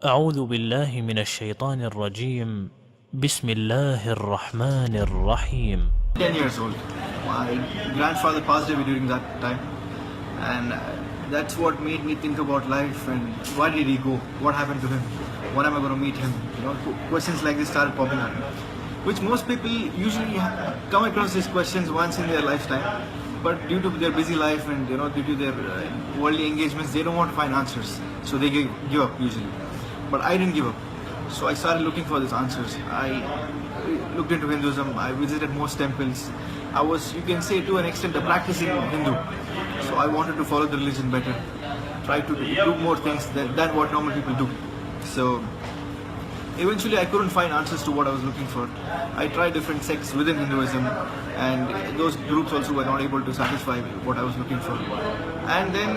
أعوذ بالله من الشيطان الرجيم. بسم الله الرحمن الرحيم. 10 years old. My grandfather passed away during that time, and that's what made me think about life and why did he go? What happened to him? When am I going to meet him? Questions like this started popping up, which most people usually come across these questions once in their lifetime, but due to their busy life and due to their worldly engagements, they don't want to find answers, so they give up usually. But I didn't give up. So I started looking for these answers. I looked into Hinduism. I visited most temples. I was, you can say to an extent, a practicing Hindu. So I wanted to follow the religion better. Try to do more things than what normal people do. So eventually I couldn't find answers to what I was looking for. I tried different sects within Hinduism, and those groups also were not able to satisfy what I was looking for. And then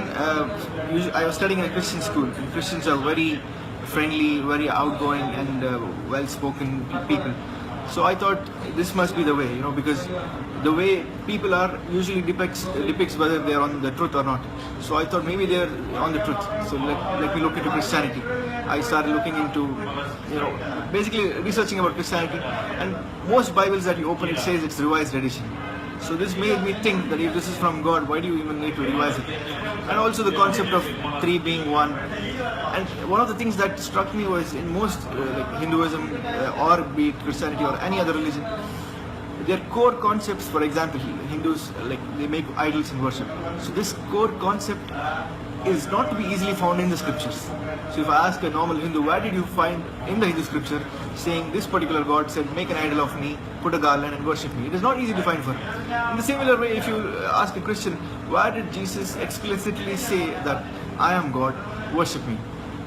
I was studying in a Christian school, and Christians are very friendly, very outgoing and well-spoken people. So I thought this must be the way, because the way people are usually depicts whether they are on the truth or not. So I thought maybe they are on the truth. So let me look into Christianity. I started looking into, basically researching about Christianity, and most Bibles that you open, it says it's revised edition. So this made me think that if this is from God, why do you even need to revise it? And also the concept of three being one. And one of the things that struck me was in most like Hinduism or be it Christianity or any other religion, their core concepts, for example, Hindus, they make idols and worship. So this core concept is not to be easily found in the scriptures. So if I ask a normal Hindu, where did you find in the Hindu scripture saying this particular God said, make an idol of me, put a garland and worship me? It is not easy to find for him. In the similar way, if you ask a Christian, where did Jesus explicitly say that I am God, worship me?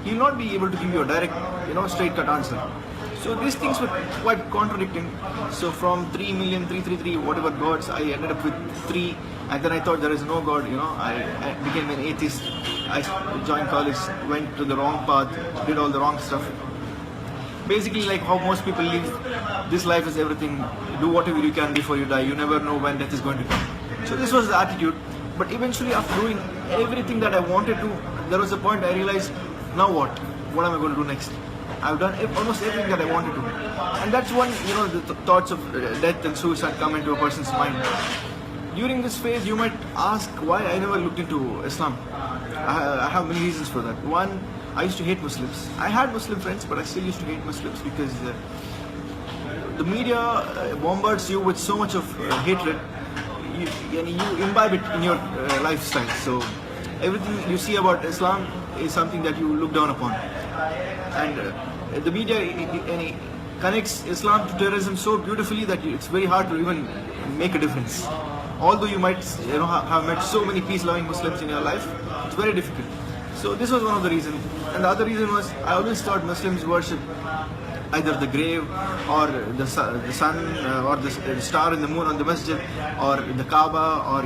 He will not be able to give you a direct, straight cut answer. So these things were quite contradicting. So from 3,333,333 whatever gods, I ended up with 3, and then I thought there is no God, I became an atheist. I joined college, went to the wrong path, did all the wrong stuff. Basically like how most people live, this life is everything, do whatever you can before you die, you never know when death is going to come. So this was the attitude, but eventually after doing everything that I wanted to, there was a point I realized, now what? What am I going to do next? I've done almost everything that I wanted to. And that's when, the thoughts of death and suicide come into a person's mind. During this phase, you might ask why I never looked into Islam. I have many reasons for that. One, I used to hate Muslims. I had Muslim friends, but I still used to hate Muslims because the media bombards you with so much of hatred. You imbibe it in your lifestyle. So everything you see about Islam is something that you look down upon. And the media connects Islam to terrorism so beautifully that it's very hard to even make a difference. Although you might have met so many peace-loving Muslims in your life, it's very difficult. So this was one of the reasons. And the other reason was I always thought Muslims worship either the grave or the sun or the star in the moon on the masjid or the Kaaba or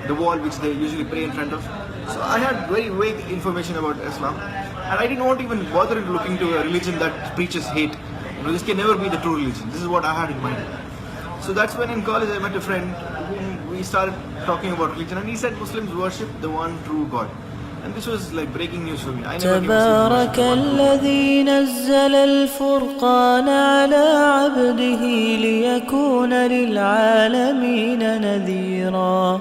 the wall which they usually pray in front of. So I had very vague information about Islam, and I didn't want to even bother into looking to a religion that preaches hate. This can never be the true religion. This is what I had in mind. So that's when in college I met a friend whom we started talking about religion, and he said Muslims worship the one true God. And this was like breaking news for me. I never knew تبارك الذي نزل الفرقان على عبده ليكون للعالمين نذيرا